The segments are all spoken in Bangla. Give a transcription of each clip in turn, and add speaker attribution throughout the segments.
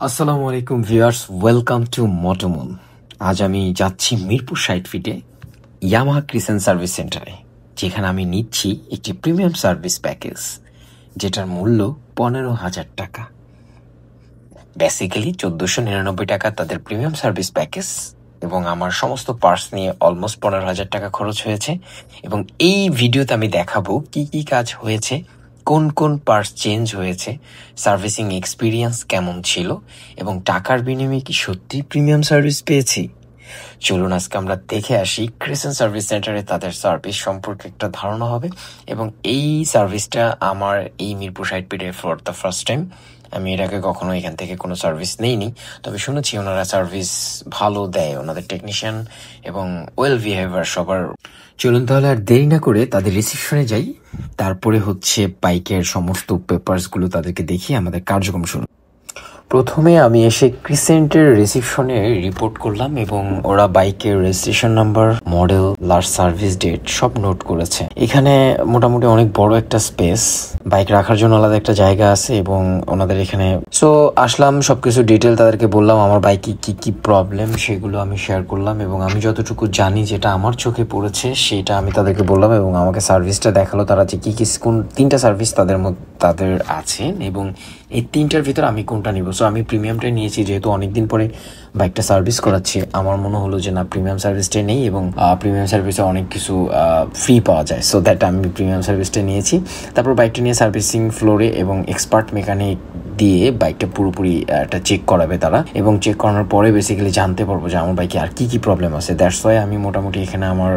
Speaker 1: আসসালামু আলাইকুম ভিউয়ার্স, ওয়েলকাম টু মোটোমন। আজ আমি যাচ্ছি মিরপুর ৬০ ফিটে ইয়ামাহা ক্রিসেন্ট সার্ভিস সেন্টারে, যেখানে আমি নিচ্ছি একটি প্রিমিয়াম সার্ভিস প্যাকেজ, যেটার মূল্য ১৫,০০০ টাকা। বেসিক্যালি ১৪৯৯ টাকা তাদের প্রিমিয়াম সার্ভিস প্যাকেজ, এবং আমার সমস্ত পার্টস নিয়ে অলমোস্ট ১৫,০০০ টাকা খরচ হয়েছে। এবং এই ভিডিওতে আমি দেখাবো কি কি কাজ হয়েছে, কোন কোন পার্টস চেঞ্জ হয়েছে, সার্ভিসিং এক্সপিরিয়েন্স কেমন ছিল, এবং টাকার বিনিময়ে কি সত্যি প্রিমিয়াম সার্ভিস পেয়েছি। চলুন আজকে আমরা দেখে আসি ক্রিসেন্ট সার্ভিস সেন্টারে তাদের সার্ভিস সম্পর্কে একটা ধারণা হবে। এবং এই সার্ভিসটা আমার এই মিরপুর ৬০ ফিটে ফর দ্য ফার্স্ট টাইম। আমি এর আগে কখনো এখান থেকে কোনো সার্ভিস নেইনি, তবে শুনেছি ওনারা সার্ভিস ভালো দেয়, ওনাদের টেকনিশিয়ান এবং ওয়েল বিহেভিয়ার সবার। চলুন তাহলে আর দেরি না করে তাদের রিসিপশনে যাই, তারপরে হচ্ছে বাইকের সমস্ত পেপারসগুলো তাদেরকে দেখিয়ে আমাদের কার্যক্রম শুরু। প্রথমে আমি এসে ক্রিসেন্টের রিসিপশনে রিপোর্ট করলাম, এবং ওরা বাইকের registration number, model, last service date সব নোট করেছে। এখানে মোটামুটি অনেক বড় একটা স্পেস, বাইক রাখার জন্য আলাদা একটা জায়গা আছে, এবং ওনাদের এখানে সো আসলাম, সবকিছু ডিটেল তাদেরকে বললাম, আমার বাইকে কি কি প্রবলেম সেগুলো আমি শেয়ার করলাম, এবং আমি যতটুকু জানি যেটা আমার চোখে পড়েছে সেটা আমি তাদেরকে বললাম, এবং আমাকে সার্ভিসটা দেখালো তারা যে কি কি কোন 3টা সার্ভিস তাদের আছে, এবং এই 3টার ভিতর আমি কোনটা নিব। সো আমি প্রিমিয়ামটাই নিয়েছি, যেহেতু অনেকদিন পরে বাইকটা সার্ভিস করাচ্ছি। আমার মনে হলো যে না, প্রিমিয়াম সার্ভিসটাই নেই, এবং প্রিমিয়াম সার্ভিসে অনেক কিছু ফ্রি পাওয়া যায়, সো দ্যাট আমি প্রিমিয়াম সার্ভিসটা নিয়েছি। তারপর বাইকটা নিয়ে সার্ভিসিং ফ্লোরে এবং এক্সপার্ট মেকানিক দিয়ে বাইকটা পুরোপুরি একটা চেক করাবে তারা, এবং চেক করানোর পরে বেসিক্যালি জানতে পারবো যে আমার বাইকে আর কি কি প্রবলেম আছে। দ্যাটস ওয়াই আমি মোটামুটি এখানে আমার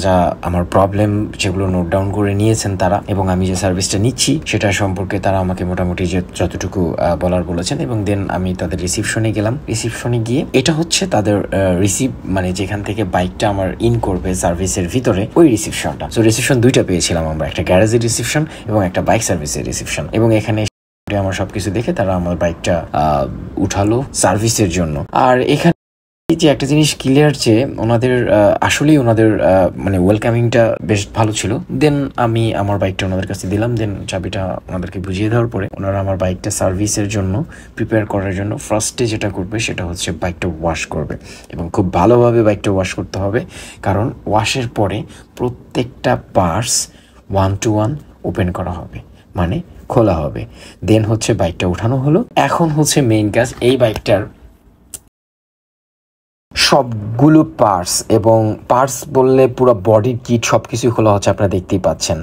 Speaker 1: যা আমার প্রবলেম যেগুলো নোট ডাউন করে নিয়েছেন তারা, এবং আমি যে সার্ভিসটা নিচ্ছি সেটা সম্পর্কে তারা আমাকে মোটামুটি যতটুকু বলার বলেছেন। এবং দেন আমি তাদের রিসিপশনে গেলাম। রিসিপশনে গিয়ে এটা হচ্ছে তাদের মানে যেখান থেকে বাইকটা আমার ইন করবে সার্ভিসের ভিতরে, ওই রিসিপশনটা। সো রিসিপশন 2টা পেয়েছিলাম আমরা, একটা গ্যারেজের রিসিপশন এবং একটা বাইক সার্ভিসের রিসিপশন। এবং এখানে আমার সবকিছু দেখে তারা আমার বাইকটা উঠালো সার্ভিসের জন্য। আর এখানে যে একটা জিনিস ক্লিয়ার, যে ওনাদের আসলেই ওনাদের মানে ওয়েলকামিংটা বেশ ভালো ছিল। দেন আমি আমার বাইকটা ওনাদের কাছে দিলাম, দেন চাবিটা ওনাদেরকে বুঝিয়ে দেওয়ার পরে ওনারা আমার বাইকটা সার্ভিসের জন্য প্রিপেয়ার করার জন্য ফার্স্টে যেটা করবে সেটা হচ্ছে বাইকটা ওয়াশ করবে, এবং খুব ভালোভাবে বাইকটা ওয়াশ করতে হবে, কারণ ওয়াশের পরে প্রত্যেকটা পার্টস 1 to 1 ওপেন করা হবে, মানে খোলা হবে। দেন হচ্ছে বাইকটা উঠানো হলো। এখন হচ্ছে মেইন কাজ, এই বাইকটার সবগুলো পার্টস, এবং পার্টস বললে পুরো বডির কিট সবকিছু খোলা হচ্ছে, আপনারা দেখতেই পাচ্ছেন।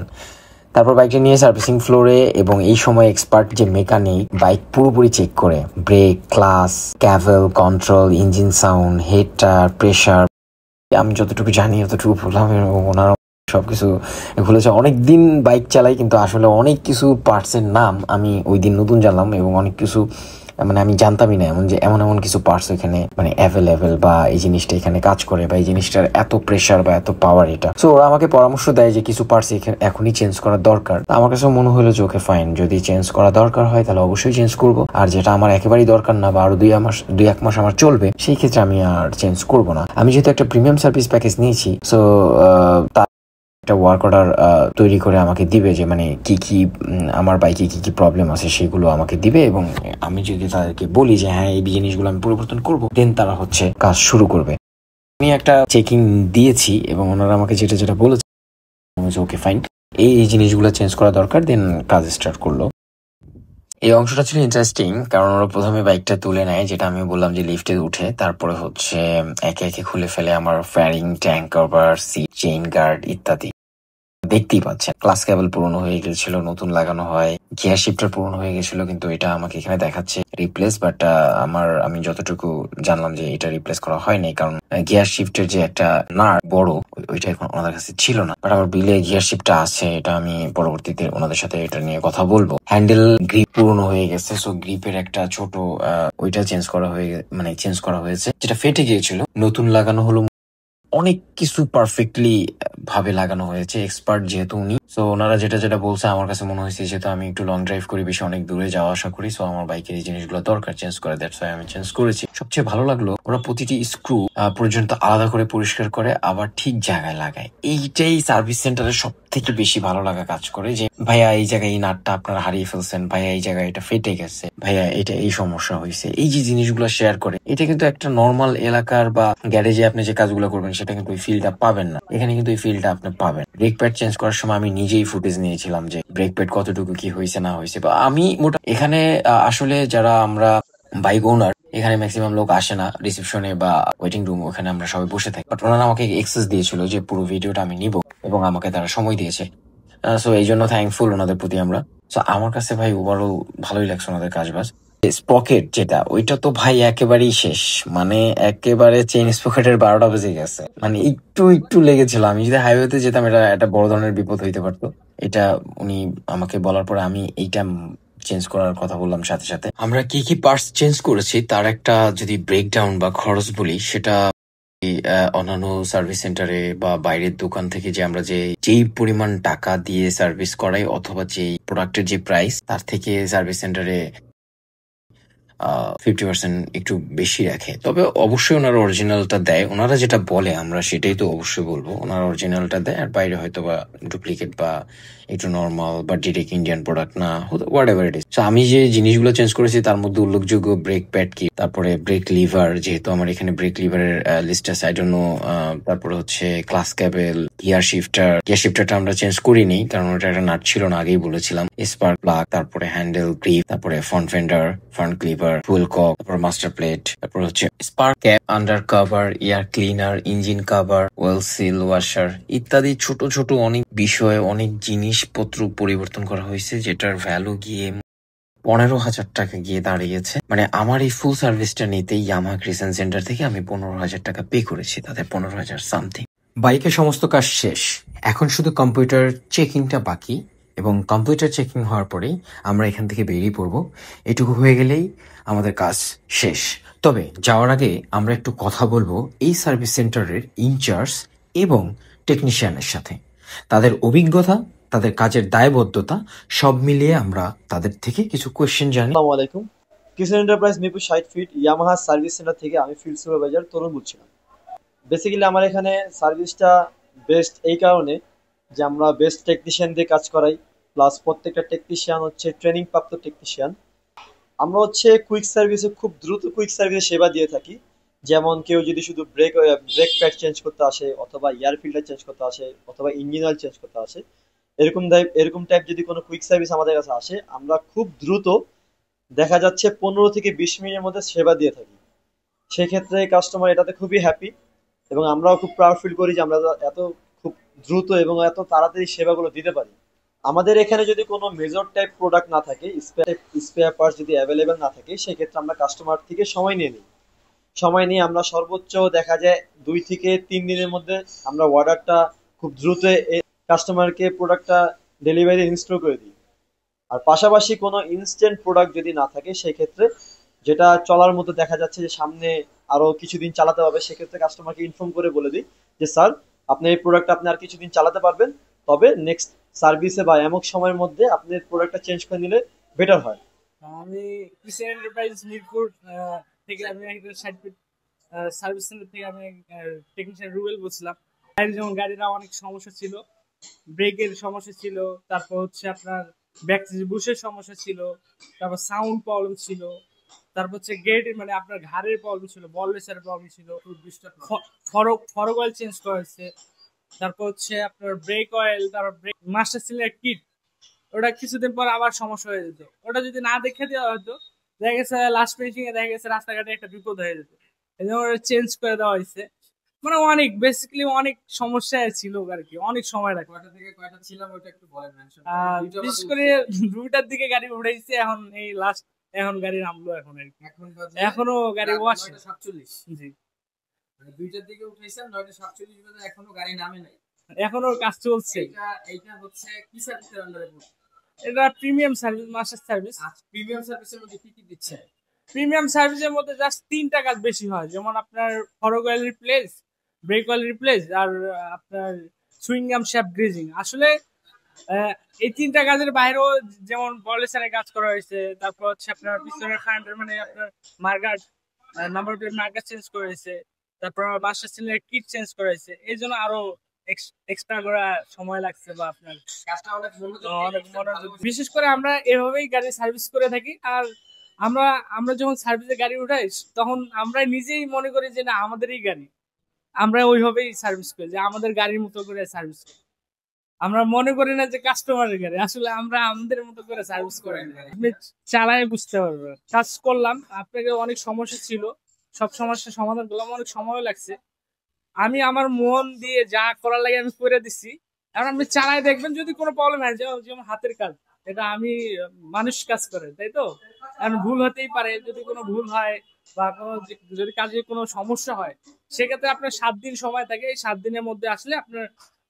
Speaker 1: তারপর বাইকটা নিয়ে সার্ভিসিং ফ্লোরে, এবং এই সময় এক্সপার্ট যে মেকানিক বাইক পুরোপুরি চেক করে, brake, clutch, cable, control, engine sound, হেডটার প্রেশার, আমি যতটুকু জানি ততটুকু বললাম। ওনারা সবকিছু খুলেছে। অনেকদিন বাইক চালাই, কিন্তু আসলে অনেক কিছু পার্টসের নাম আমি ওই দিন নতুন জানলাম, এবং অনেক কিছু মানে আমি জানতামই না, এমন কিছু পার্টস এখানে মানে অ্যাভেলেবেল, বা এই জিনিসটা এখানে কাজ করে, বা এই জিনিসটার এত প্রেশার বা এত পাওয়ার এটা। সো ওরা আমাকে পরামর্শ দেয় যে কিছু পার্টস এখনই চেঞ্জ করা দরকার। আমার কাছে মনে হলো যে ওকে ফাইন, যদি চেঞ্জ করা দরকার হয় তাহলে অবশ্যই চেঞ্জ করব, আর যেটা আমার একেবারেই দরকার না বা আরো 2-1 মাস আমার চলবে, সেই ক্ষেত্রে আমি আর চেঞ্জ করব না। আমি যেহেতু একটা প্রিমিয়াম সার্ভিস প্যাকেজ নিয়েছি, সো একটা ওয়ার্ক অর্ডার তৈরি করে আমাকে দিবে, যে মানে কি কি আমার বাইকে কি কি প্রবলেম আছে সেগুলো আমাকে দিবে, এবং আমি যদি তাদেরকে বলি যে হ্যাঁ এই জিনিসগুলো আমি পরিবর্তন করব, দেন তারা হচ্ছে কাজ শুরু করবে। আমি একটা চেকিং দিয়েছি, এবং ওনারা আমাকে যেটা বলেছে ওকে ফাইন, এই জিনিসগুলো চেঞ্জ করা দরকার, দেন কাজ স্টার্ট করলো। এই অংশটা ছিল ইন্টারেস্টিং, কারণ ওরা প্রথমে বাইকটা তুলে নেয়, যেটা আমি বললাম যে লিফটে উঠে, তারপরে হচ্ছে একে একে খুলে ফেলে আমার fairing, tank cover, seat, chain guard ইত্যাদি। দেখতেই পাচ্ছেন ক্লাস কেবল পুরনো হয়ে গেছিল, নতুন লাগানো হয়। গিয়ার শিফটার পুরনো হয়ে গেছিল, কিন্তু এটা আমাকে এখানে দেখাচ্ছে রিপ্লেস, বাট আমি যতটুকু জানলাম যে এটা রিপ্লেস করা হয়নি, কারণ গিয়ার শিফটের যে একটা নাট বড়, ওইটা এখন ওনাদের কাছে ছিল না। বাট আমার বিলে গিয়ার শিফটটা আছে, এটা আমি পরবর্তীতে ওনাদের সাথে এটা নিয়ে কথা বলবো। হ্যান্ডেল গ্রিপ পুরনো হয়ে গেছে, সো গ্রিপের একটা ছোট ওইটা চেঞ্জ করা হয়েছে, যেটা ফেটে গিয়েছিল, নতুন লাগানো হলো। অনেক কিছু পারফেক্টলি ভাবে লাগানো হয়েছে, এক্সপার্ট যেহেতু উনি। সো ওনারা যেটা বলছে আমার কাছে মনে হয়েছে, যেহেতু আমি একটু লং ড্রাইভ করি, বেশি অনেক দূরে যাওয়া আসা করি, সো আমার বাইকের এই জিনিসগুলো দরকার চেঞ্জ করে, দ্যাটস ওয়াই আমি চেঞ্জ করেছি। সবচেয়ে ভালো লাগলো ওরা প্রতিটি স্ক্রু পর্যন্ত আলাদা করে পরিষ্কার করে আবার ঠিক জায়গায় লাগায়। এইটাই সার্ভিস সেন্টারের সব থেকে বেশি ভালো লাগা কাজ করে যে ভাইয়া এই জায়গায় এই নাটটা আপনারা হারিয়ে ফেলছেন, ভাইয়া এই জায়গায় এটা ফেটে গেছে, ভাইয়া এটা এই সমস্যা হয়েছে, এই যে জিনিসগুলো শেয়ার করে, এটা কিন্তু একটা নর্মাল এলাকার বা গ্যারেজে আপনি যে কাজগুলো করবেন সেটা কিন্তু ওই ফিলটা পাবেন না। এখানে কিন্তু এই ফিলটা আপনি পাবেন। ব্রেক প্যাড চেঞ্জ করার সময় আমি নিজেই ফুটেজ নিয়েছিলাম যে ব্রেক প্যাড কতটুকু কি হয়েছে না হয়েছে। বা আমি এখানে আসলে যারা আমরা বাইক ওনার, এখানে ম্যাক্সিমাম লোক আসে না রিসেপশনে বা ওয়েটিং রুম, ওখানে আমরা সবাই বসে থাকি। বাট ওনারা আমাকে এক্সেস দিয়েছিল যে পুরো ভিডিওটা আমি নিব এবং আমাকে তারা সময় দিয়েছে। সো এই জন্য থ্যাঙ্কফুল ওনাদের প্রতি আমরা। সো আমার কাছে ভাই ওভারঅল ভালোই লাগছে ওনাদের কাজবাজ। স্পকেট যেটা, ওইটা তো ভাই একেবারেই শেষ, মানে একেবারে চেইন স্পকেটের 12টা বেজে গেছে। মানে একটু একটু লেগেছিল, আমি যদি হাইওয়েতে যেতাম এটা একটা বড় ধরনের বিপদ হইতে পারতো। এটা উনি আমাকে বলার পরে আমি এইটা চেঞ্জ করার কথা বললাম সাথে সাথে। আমরা কি কি পার্টস চেঞ্জ করেছি তার একটা যদি ব্রেকডাউন বা খরচ বলি, সেটা অন্যান্য সার্ভিস সেন্টারে বা বাইরের দোকান থেকে যে আমরা যেই পরিমাণ টাকা দিয়ে সার্ভিস করাই অথবা যেই প্রোডাক্টের যে প্রাইস তার থেকে সার্ভিস সেন্টারে 50% একটু বেশি রাখে। তবে অবশ্যই ওনারা অরিজিনালটা দেয়, ওনারা যেটা বলে আমরা সেটাই তো অবশ্যই বলবো। ওনারা অরিজিনালটা দেয়, আর বাইরে হয়তো বা ডুপ্লিকেট বা একটু নর্মাল বা ডিরেক্ট ইন্ডিয়ান প্রোডাক্ট না, হোয়াট এভার ইট ইজ। আমি যে জিনিসগুলো চেঞ্জ করেছি তার মধ্যে উল্লেখযোগ্য ব্রেক প্যাড কি, তারপরে ব্রেক লিভার, যেহেতু আমার এখানে ব্রেক লিভারের লিস্ট আছে, আই ডোন্ট নো। তারপরে হচ্ছে ক্লাস ক্যাবেল, গিয়ার শিফটারটা আমরা চেঞ্জ করিনি কারণ ওটা একটা নাট ছিল না, আগেই বলেছিলাম। স্পার্ক প্লাগ, তারপরে হ্যান্ডেল গ্রিপ, তারপরে ফ্রন্ট ফেন্ডার, ফ্রন্ট ক্লিভার, ফুল কক, তারপর মাস্টার প্লেট, তারপর হচ্ছে spark cap, under cover, air cleaner, engine cover, well seal washer ইত্যাদি ছোট ছোট অনেক বিষয়ে অনেক জিনিসপত্র পরিবর্তন করা হয়েছে, যেটার ভ্যালু গিয়ে 15,000 টাকা গিয়ে দাঁড়িয়েছে। মানে আমার এই ফুল সার্ভিসটা নিতে ইয়ামাহা ক্রিসেন্ট সেন্টার থেকে আমি 15,000 টাকা পে করেছি, তাদের 15,000 সামথিং। বাইকের সমস্ত কাজ শেষ, এখন শুধু কম্পিউটার চেকিংটা বাকি, এবং কম্পিউটার চেকিং হওয়ার পরেই আমরা এখান থেকে বেরিয়ে পড়বো। এটুকু হয়ে গেলেই আমাদের কাজ শেষ। তবে যাওয়ার আগে আমরা একটু কথা বলবো এই সার্ভিস সেন্টারের ইনচার্জ এবং টেকনিশিয়ানের সাথে। তাদের অভিজ্ঞতা, তাদের কাজের দায়বদ্ধতা সব মিলিয়ে আমরা তাদের থেকে কিছু কোয়েশ্চেন জানি।
Speaker 2: আসসালামু আলাইকুম। Kishen enterprise Mirpur 60 feet Yamaha service centre থেকে আমি ফিল্ড সুপারভাইজার তরুণ বলছিলাম। বেসিক্যালি আমার এখানে সার্ভিসটা বেস্ট এই কারণে যে আমরা বেস্ট টেকনিশিয়ান দিয়ে কাজ করাই, প্লাস প্রত্যেকটা টেকনিশিয়ান হচ্ছে ট্রেনিং প্রাপ্ত টেকনিশিয়ান। আমরা হচ্ছে কুইক সার্ভিসে খুব দ্রুত কুইক সার্ভিসে সেবা দিয়ে থাকি। যেমন কেউ যদি শুধু ব্রেক প্যাড চেঞ্জ করতে আসে, অথবা এয়ার ফিল্টার চেঞ্জ করতে আসে, অথবা ইঞ্জিন অয়েল চেঞ্জ করতে আসে, এরকম টাইপ যদি কোনো কুইক সার্ভিস আমাদের কাছে আসে, আমরা খুব দ্রুত, দেখা যাচ্ছে 15 থেকে 20 মিনিটের মধ্যে সেবা দিয়ে থাকি। সেক্ষেত্রে কাস্টমার এটাতে খুবই হ্যাপি, এবং আমরাও খুব প্রাউড ফিল করি যে আমরা এত খুব দ্রুত এবং এত তাড়াতাড়ি সেবাগুলো দিতে পারি। আমাদের এখানে যদি কোনো মেজর টাইপ প্রোডাক্ট না থাকে, স্পেয়ার পার্টস যদি অ্যাভেলেবেল না থাকে, সেক্ষেত্রে আমরা কাস্টমার থেকে সময় নিয়ে নিই। সময় নিয়ে আমরা সর্বোচ্চ দেখা যায় 2 থেকে 3 দিনের মধ্যে আমরা অর্ডারটা খুব দ্রুত কাস্টমারকে প্রোডাক্টটা ডেলিভারি ইনস্টল করে দিই। আর পাশাপাশি কোনো ইনস্ট্যান্ট প্রোডাক্ট যদি না থাকে, সেক্ষেত্রে যেটা চলার মতো দেখা যাচ্ছে যে সামনে আরো কিছুদিন চালাতে হবে, সেক্ষেত্রে কাস্টমারকে ইনফর্ম করে বলে দিই যে স্যার, আপনি এই প্রোডাক্ট আপনি আর কিছুদিন চালাতে পারবেন, তবে নেক্সট সার্ভিসে বা এমক সময়ের মধ্যে আপনি প্রোডাক্টটা চেঞ্জ করে নিলে বেটার হয়।
Speaker 3: আমি কৃষি এন্টারপ্রাইজ মিরপুর থেকে আমি একটা সার্ভিস সেন্টার থেকে আমি টেকনিশিয়ান রুবেল বলছিলাম। যেমন গাড়িটা অনেক সমস্যা ছিল, ব্রেকের সমস্যা ছিল, তারপর হচ্ছে আপনার ব্যাক বুশের সমস্যা ছিল, তারপর সাউন্ড প্রবলেম ছিল, তারপর হচ্ছে গেট মানে আপনার ঘাড়ের প্রবলেম ছিল, বল রেসারের প্রবলেম ছিল, ফরক অয়েল চেঞ্জ করা হয়েছে, তারপর হচ্ছে আপনার ব্রেক অয়েল, তারপর ব্রেক মাস্টার সিলিন্ডার কিট, ওটা কিছুদিন পর আবার সমস্যা হয়ে যেত। ওটা যদি না দেখে দেওয়া হতো, দেখা গেছে লাস্ট ফিনিশিং এ দেখা গেছে রাস্তাঘাটে একটা বিপদ হয়ে যেত। এই জন্য ওটা চেঞ্জ করে দেওয়া হয়েছে। মানে অনেক বেসিক্যালি অনেক সমস্যায় ছিল আর কি, অনেক সময় লাগে।
Speaker 4: কয়টা থেকে কয়টা ছিলাম ওটা একটু বলেন।
Speaker 3: বিশেষ করে 2টার দিকে গাড়ি উঠেছে, এখন এই লাস্ট এখন গাড়ি নামলো এখন আর কি। এখনো গাড়ি ওয়াশ
Speaker 4: 9:47।
Speaker 3: জি,
Speaker 4: মানে 2টার দিকে উঠেছেন, 9:47 বাজে এখনো গাড়ি নামে নাই।
Speaker 3: এখনো কাজ চলছে।
Speaker 4: এইটা হচ্ছে কি সার্ভিসের আন্ডারে পড়ছে?
Speaker 3: এটা premium service, master service.
Speaker 4: Premium সার্ভিসের মধ্যে কি কি দিচ্ছে?
Speaker 3: প্রিমিয়াম সার্ভিসের মধ্যে জাস্ট 3টা কাজ বেশি হয়, যেমন আপনার fork oil replace, brake oil replace, আর আপনার সুইংগাম শ্যাফট গ্রেজিং। আসলে এই 3টা কাজের বাইরেও যেমন বলেসারে কাজ করা হয়েছে, তারপর হচ্ছে আপনার পিছনের ফান্ডার মানে আপনার মার্গার নাম্বার প্লেট মার্গার চেঞ্জ করা হয়েছে, তারপর মাস্টার সিলিন্ডার কিট চেঞ্জ করা হয়েছে। এই জন্য আরো এক্সট্রা করা সময় লাগছে বা আপনার
Speaker 4: কাজটা অনেক
Speaker 3: অনেক মনোযোগ। বিশেষ করে আমরা এভাবেই গাড়ি সার্ভিস করে থাকি। আর আমরা আমরা যখন সার্ভিসে গাড়ি উঠাই তখন আমরা নিজেই মনে করি যে না আমাদেরই গাড়ি, আমরা ওইভাবেই সার্ভিস করি যে আমাদের গাড়ির মতো করে সার্ভিস করি। আমরা মনে করি না যে কাস্টমারের গাড়ি, আসলে আমরা আমাদের মতো করে সার্ভিস করি। আপনি চালায় বুঝতে পারবেন। কাজ করলাম, আপনাকে অনেক সমস্যা ছিল, সব সমস্যার সমাধান করলাম, অনেক সময় লাগছে। আমি আমার মন দিয়ে যা করার লাগে আমি করে দিচ্ছি। এখন আপনি চালায় দেখবেন যদি কোনো প্রবলেম হয়, যেমন হাতের কাজ, এটা আমি মানুষ কাজ করে, তাই তো? এখন ভুল হতেই পারে, যদি কোনো ভুল হয় বা কোনো যদি কাজে কোনো সমস্যা হয়, সেক্ষেত্রে আপনার 7 দিন সময় থাকে। এই 7 দিনের মধ্যে আসলে আপনার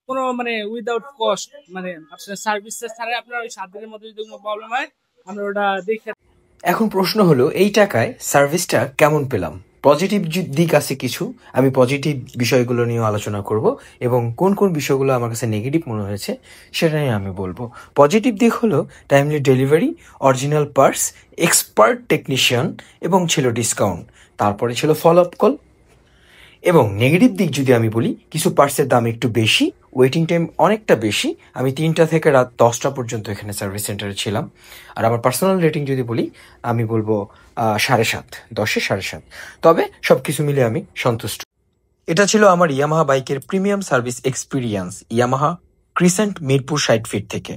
Speaker 3: কোনো মানে উইদাউট কস্ট, মানে আপনার সার্ভিস ছাড়া আপনার ওই 7 দিনের মধ্যে যদি কোনো প্রবলেম হয় আমরা ওটা দেখে।
Speaker 1: এখন প্রশ্ন হলো, এই টাকায় সার্ভিসটা কেমন পেলাম? পজিটিভ দিক আছে কিছু, আমি পজিটিভ বিষয়গুলো নিয়ে আলোচনা করব এবং কোন কোন বিষয়গুলো আমার কাছে নেগেটিভ মনে হয়েছে সেটা নিয়ে আমি বলবো। পজিটিভ দিক হলো timely delivery, original parts, expert technician এবং ছিল ডিসকাউন্ট। তারপরে ছিল ফলো আপ কল। এবং নেগেটিভ দিক যদি আমি বলি, কিছু পার্টসের দাম একটু বেশি, ওয়েটিং টাইম অনেকটা বেশি। আমি 3টা থেকে রাত 10টা পর্যন্ত এখানে সার্ভিস সেন্টারে ছিলাম। আর আমার পার্সোনাল রেটিং যদি বলি, আমি বলবো 7.5, 10-এ 7.5। তবে সব কিছু মিলে আমি সন্তুষ্ট। এটা ছিল আমার ইয়ামাহা বাইকের premium service experience, Yamaha Crescent Mirpur 60 feet থেকে।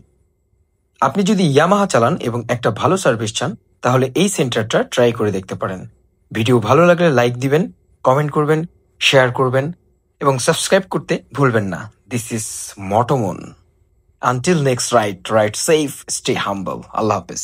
Speaker 1: আপনি যদি ইয়ামাহা চালান এবং একটা ভালো সার্ভিস চান, তাহলে এই সেন্টারটা ট্রাই করে দেখতে পারেন। ভিডিও ভালো লাগলে লাইক দিবেন, কমেন্ট করবেন, শেয়ার করবেন এবং সাবস্ক্রাইব করতে ভুলবেন না। This is Motomon. Until next ride safe, stay humble. আল্লাহ হাফেজ।